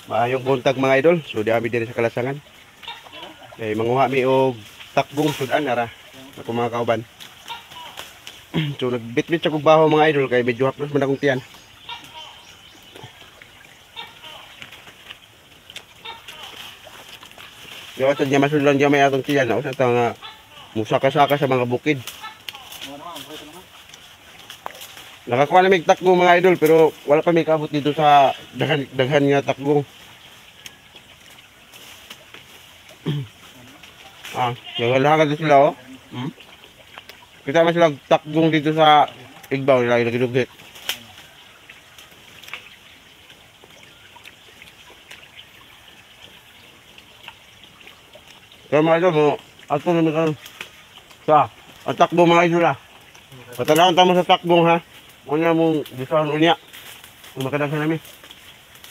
Maayong buntag mga idol. So di kami diri sa Kalasangan. Kay manguha mi og takbong sudan nara. Ako mga kauban. So nagbitbit sa kog baho mga idol kay medyo haplos man akong tiyan. Yo sa diya masulan diya may atong tiyan na usa ta nga musaka-saka sa mga bukid. Nakakuha na may takbo mga idol pero wala pa may kabot dito sa daghan nga takbo. Yung halaga dito sila oh. Kita man sila takbong dito sa igbaw nila yung nagidugit. Kaya mga idol mo, ato na nagkaroon. Ang takbong mga idol ah. Patalakan tamo sa takbong ha. Una mong disawon unya. Kung makadagsa namin.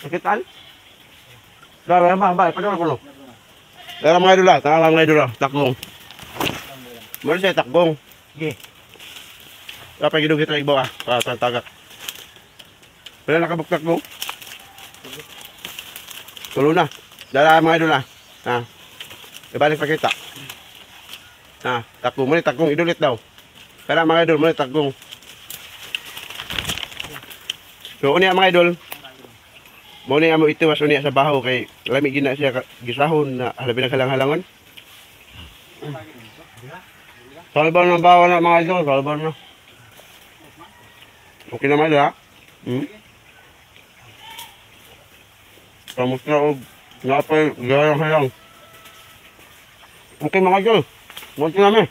Sakitan? Dara ba? Padala ko no. Dara mga idol ah. Tanga mga idol ah. Takbong. Muna siya takbong. Sige. Kapag gidugit na igbaw ah. Tagak. Pwede nakabuktakbong? Tulo na. Dara mga idol ah. Ibalik pa kita. Takbong. Muna takbong. Idulit daw. Kaya mga idol. Muna takbong. So unya mga idol, mo ni amo itiwas unya sa baho kay lami gina siya gisahon na halabi ng halang-halangon. Salbar ng baho na mga idol, salbar na. Okay naman ha? Kamusta o napay halang-halang. Okay mga idol, okay namin.